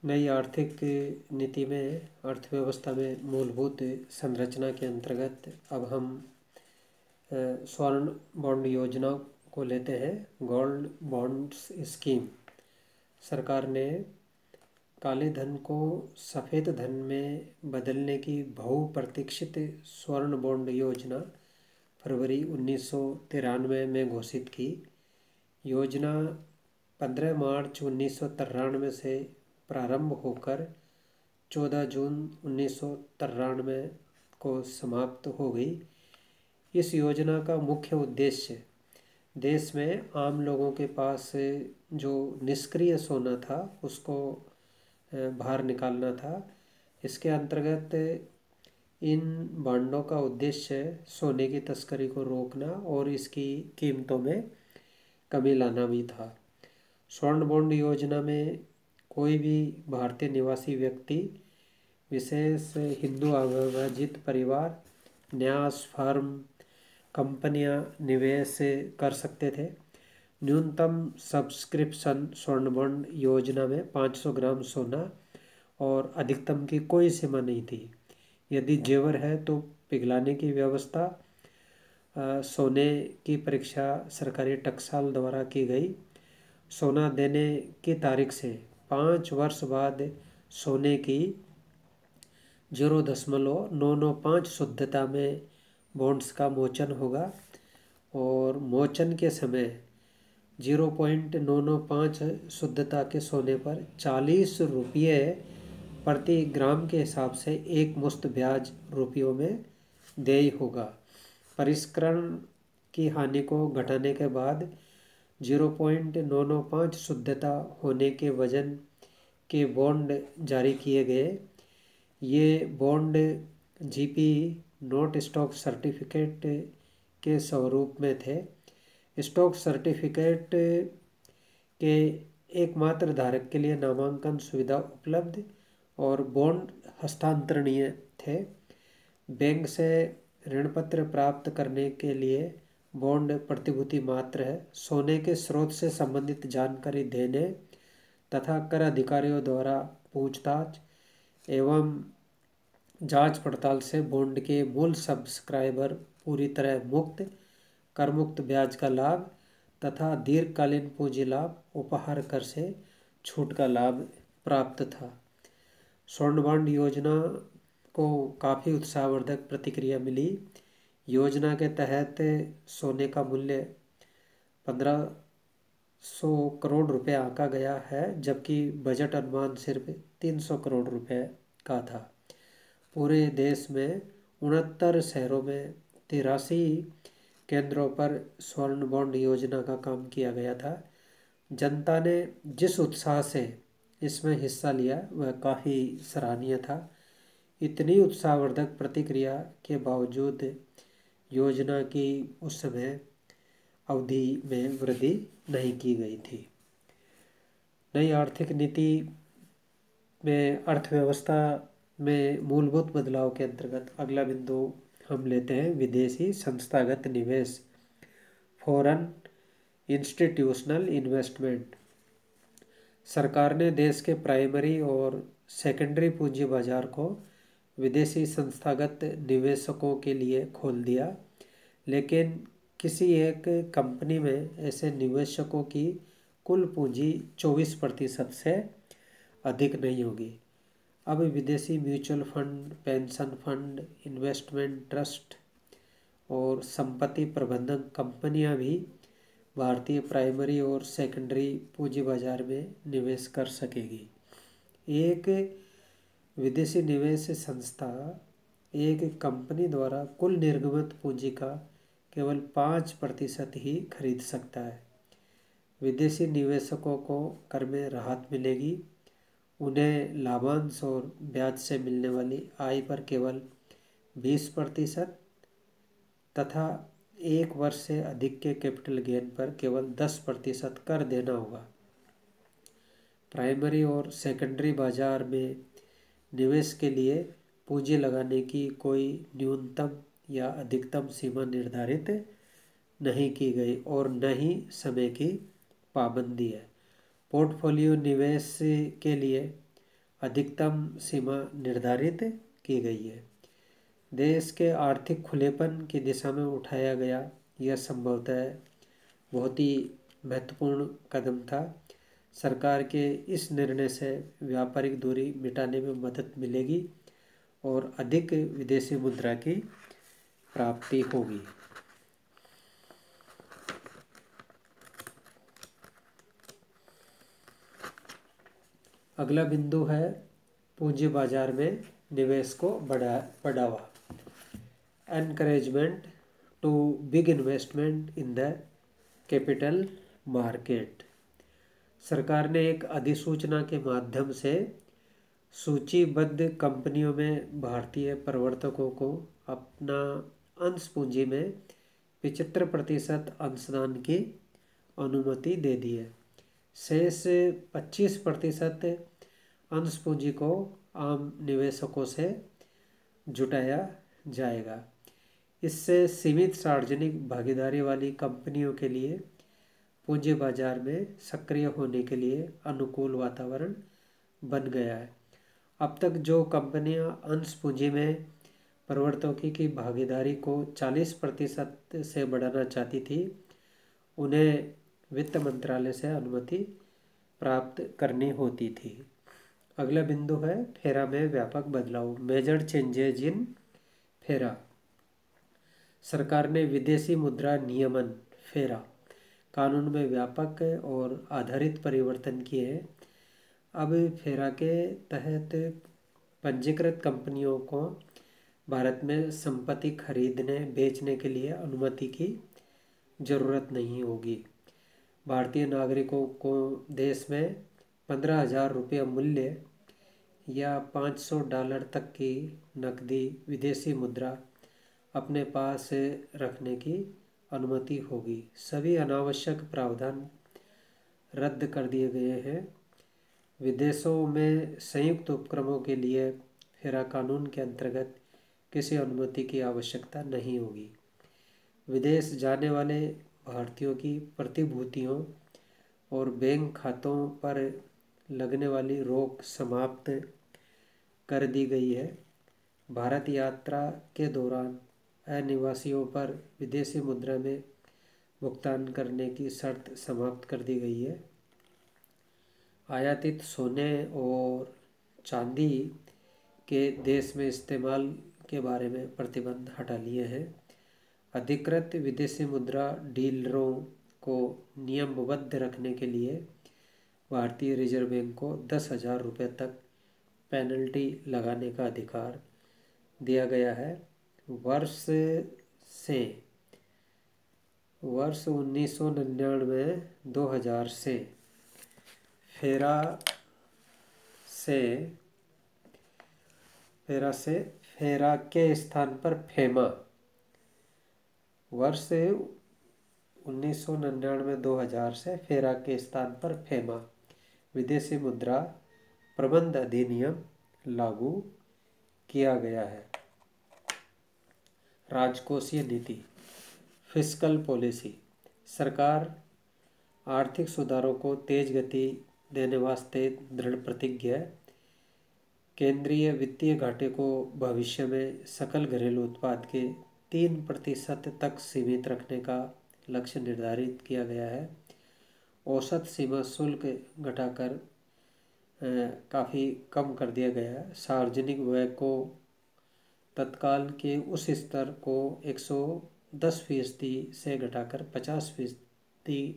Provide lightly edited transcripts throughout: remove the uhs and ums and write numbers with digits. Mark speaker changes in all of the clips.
Speaker 1: नई आर्थिक नीति में अर्थव्यवस्था में मूलभूत संरचना के अंतर्गत अब हम स्वर्ण बॉन्ड योजना को लेते हैं। Gold bonds scheme. सरकार ने काले धन को सफ़ेद धन में बदलने की बहुप्रतीक्षित स्वर्ण बॉन्ड योजना फरवरी 1993 में घोषित की। योजना 15 मार्च 1993 से प्रारंभ होकर 14 जून 1993 को समाप्त हो गई। इस योजना का मुख्य उद्देश्य देश में आम लोगों के पास जो निष्क्रिय सोना था उसको बाहर निकालना था। इसके अंतर्गत इन बॉन्डों का उद्देश्य सोने की तस्करी को रोकना और इसकी कीमतों में कमी लाना भी था। स्वर्ण बॉन्ड योजना में कोई भी भारतीय निवासी व्यक्ति, विशेष हिंदू अविभाजित परिवार, न्यास फर्म, कंपनियां निवेश कर सकते थे। न्यूनतम सब्सक्रिप्शन स्वर्ण बॉन्ड योजना में 500 ग्राम सोना और अधिकतम की कोई सीमा नहीं थी। यदि जेवर है तो पिघलाने की व्यवस्था। सोने की परीक्षा सरकारी टकसाल द्वारा की गई। सोना देने की तारीख से 5 वर्ष बाद सोने की 0.995 शुद्धता में बॉन्ड्स का मोचन होगा और मोचन के समय 0.995 शुद्धता के सोने पर 40 रुपये प्रति ग्राम के हिसाब से एक मुश्त ब्याज रुपयों में देय होगा। परिष्करण की हानि को घटाने के बाद 0.995 शुद्धता होने के वजन के बॉन्ड जारी किए गए। ये bond GP note stock certificate के स्वरूप में थे। स्टॉक सर्टिफिकेट के एकमात्र धारक के लिए नामांकन सुविधा उपलब्ध और बॉन्ड हस्तांतरणीय थे। बैंक से ऋण पत्र प्राप्त करने के लिए बॉन्ड प्रतिभूति मात्र है। सोने के स्रोत से संबंधित जानकारी देने तथा कर अधिकारियों द्वारा पूछताछ एवं जांच पड़ताल से बॉन्ड के मूल सब्सक्राइबर पूरी तरह मुक्त, कर मुक्त ब्याज का लाभ तथा दीर्घकालीन पूंजी लाभ, उपहार कर से छूट का लाभ प्राप्त था। स्वर्ण बॉन्ड योजना को काफ़ी उत्साहवर्धक प्रतिक्रिया मिली। योजना के तहत सोने का मूल्य 1500 करोड़ रुपए आंका गया है, जबकि बजट अनुमान सिर्फ 300 करोड़ रुपए का था। पूरे देश में 69 शहरों में 83 केंद्रों पर स्वर्ण बॉन्ड योजना का काम किया गया था। जनता ने जिस उत्साह से इसमें हिस्सा लिया वह काफ़ी सराहनीय था। इतनी उत्साहवर्धक प्रतिक्रिया के बावजूद योजना की उस समय अवधि में वृद्धि नहीं की गई थी। नई आर्थिक नीति में अर्थव्यवस्था में मूलभूत बदलाव के अंतर्गत अगला बिंदु हम लेते हैं विदेशी संस्थागत निवेश, फॉरेन इंस्टीट्यूशनल इन्वेस्टमेंट। सरकार ने देश के प्राइमरी और सेकेंडरी पूंजी बाजार को विदेशी संस्थागत निवेशकों के लिए खोल दिया, लेकिन किसी एक कंपनी में ऐसे निवेशकों की कुल पूंजी 24% से अधिक नहीं होगी। अब विदेशी mutual fund, pension fund, investment trust और संपत्ति प्रबंधन कंपनियां भी भारतीय प्राइमरी और सेकेंडरी पूंजी बाजार में निवेश कर सकेगी। एक विदेशी निवेश संस्था एक कंपनी द्वारा कुल निर्गमित पूंजी का केवल 5% ही खरीद सकता है। विदेशी निवेशकों को कर में राहत मिलेगी। उन्हें लाभांश और ब्याज से मिलने वाली आय पर केवल 20% तथा 1 वर्ष से अधिक के कैपिटल गेन पर केवल 10% कर देना होगा। प्राइमरी और सेकेंडरी बाजार में निवेश के लिए पूंजी लगाने की कोई न्यूनतम या अधिकतम सीमा निर्धारित नहीं की गई और न ही समय की पाबंदी है। पोर्टफोलियो निवेश के लिए अधिकतम सीमा निर्धारित की गई है। देश के आर्थिक खुलेपन की दिशा में उठाया गया यह संभवतः बहुत ही महत्वपूर्ण कदम था। सरकार के इस निर्णय से व्यापारिक दूरी मिटाने में मदद मिलेगी और अधिक विदेशी मुद्रा की प्राप्ति होगी। अगला बिंदु है पूंजी बाजार में निवेश को बढ़ावा। Encouragement to big investment in the capital market. सरकार ने एक अधिसूचना के माध्यम से सूचीबद्ध कंपनियों में भारतीय प्रवर्तकों को अपना अंश पूंजी में 75% अंशदान की अनुमति दे दी है। शेष 25% अंश पूंजी को आम निवेशकों से जुटाया जाएगा। इससे सीमित सार्वजनिक भागीदारी वाली कंपनियों के लिए पूंजी बाजार में सक्रिय होने के लिए अनुकूल वातावरण बन गया है। अब तक जो कंपनियां अंश पूंजी में प्रवर्तकों की भागीदारी को 40% से बढ़ाना चाहती थी, उन्हें वित्त मंत्रालय से अनुमति प्राप्त करनी होती थी। अगला बिंदु है फेरा में व्यापक बदलाव। मेजर चेंजेज इन फेरा। सरकार ने विदेशी मुद्रा नियमन फेरा कानून में व्यापक और आधारित परिवर्तन किए हैं। अब फेरा के तहत पंजीकृत कंपनियों को भारत में संपत्ति खरीदने बेचने के लिए अनुमति की जरूरत नहीं होगी। भारतीय नागरिकों को देश में 15,000 रुपये मूल्य या $500 तक की नकदी विदेशी मुद्रा अपने पास रखने की अनुमति होगी। सभी अनावश्यक प्रावधान रद्द कर दिए गए हैं। विदेशों में संयुक्त उपक्रमों के लिए फेरा कानून के अंतर्गत किसी अनुमति की आवश्यकता नहीं होगी। विदेश जाने वाले भारतीयों की प्रतिभूतियों और बैंक खातों पर लगने वाली रोक समाप्त कर दी गई है। भारत यात्रा के दौरान अनिवासियों पर विदेशी मुद्रा में भुगतान करने की शर्त समाप्त कर दी गई है। आयातित सोने और चांदी के देश में इस्तेमाल के बारे में प्रतिबंध हटा लिए हैं। अधिकृत विदेशी मुद्रा डीलरों को नियमबद्ध रखने के लिए भारतीय रिजर्व बैंक को 10,000 रुपये तक पेनल्टी लगाने का अधिकार दिया गया है। वर्ष 1999-2000 से फेरा के स्थान पर फेमा। वर्ष 1999-2000 से फेरा के स्थान पर फेमा विदेशी मुद्रा प्रबंध अधिनियम लागू किया गया है। राजकोषीय नीति फिस्कल पॉलिसी। सरकार आर्थिक सुधारों को तेज गति देने वास्ते दृढ़ प्रतिज्ञ है। केंद्रीय वित्तीय घाटे को भविष्य में सकल घरेलू उत्पाद के 3% तक सीमित रखने का लक्ष्य निर्धारित किया गया है। औसत सीमा शुल्क घटाकर काफ़ी कम कर दिया गया है। सार्वजनिक व्यय को तत्काल के उस स्तर को 110% से घटाकर 50%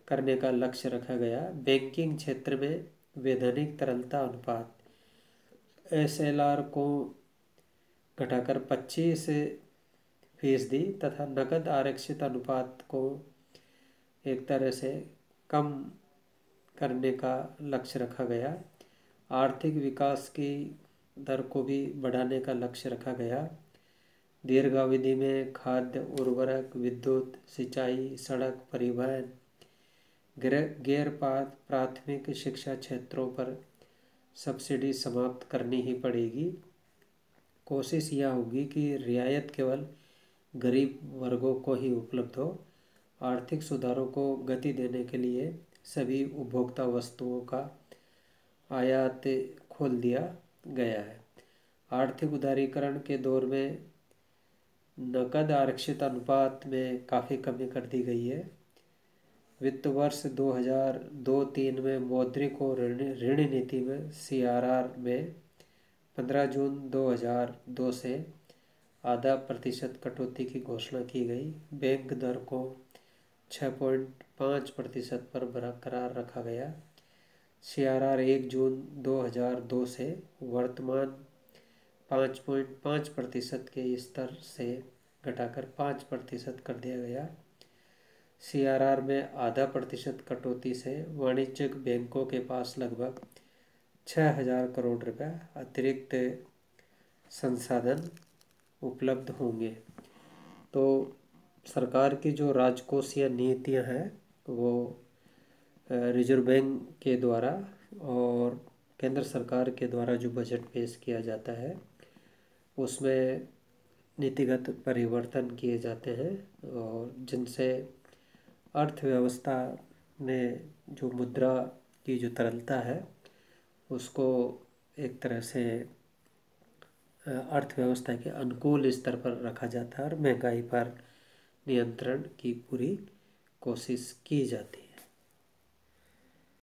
Speaker 1: करने का लक्ष्य रखा गया। बैंकिंग क्षेत्र में वैधानिक तरलता अनुपात SLR को घटाकर 25% तथा नकद आरक्षित अनुपात को एक तरह से कम करने का लक्ष्य रखा गया। आर्थिक विकास की दर को भी बढ़ाने का लक्ष्य रखा गया। दीर्घावधि में खाद्य, उर्वरक, विद्युत, सिंचाई, सड़क परिवहन, गैर प्राथमिक शिक्षा क्षेत्रों पर सब्सिडी समाप्त करनी ही पड़ेगी। कोशिश यह होगी कि रियायत केवल गरीब वर्गों को ही उपलब्ध हो। आर्थिक सुधारों को गति देने के लिए सभी उपभोक्ता वस्तुओं का आयात खोल दिया गया है। आर्थिक उदारीकरण के दौर में नकद आरक्षित अनुपात में काफ़ी कमी कर दी गई है। वित्त वर्ष 2002-03 में मौद्रिक और ऋण नीति में CRR में 15 जून 2002 से %0.5 कटौती की घोषणा की गई। बैंक दर को 6.5% पर बरकरार रखा गया। CRR 1 जून 2002 से वर्तमान 5.5% के स्तर से घटाकर 5% कर दिया गया। CRR में %0.5 कटौती से वाणिज्यिक बैंकों के पास लगभग 6,000 करोड़ रुपए अतिरिक्त संसाधन उपलब्ध होंगे। तो सरकार की जो राजकोषीय नीतियां हैं वो रिजर्व बैंक के द्वारा और केंद्र सरकार के द्वारा जो बजट पेश किया जाता है उसमें नीतिगत परिवर्तन किए जाते हैं और जिनसे अर्थव्यवस्था में जो मुद्रा की जो तरलता है उसको एक तरह से अर्थव्यवस्था के अनुकूल स्तर पर रखा जाता है और महंगाई पर नियंत्रण की पूरी कोशिश की जाती है।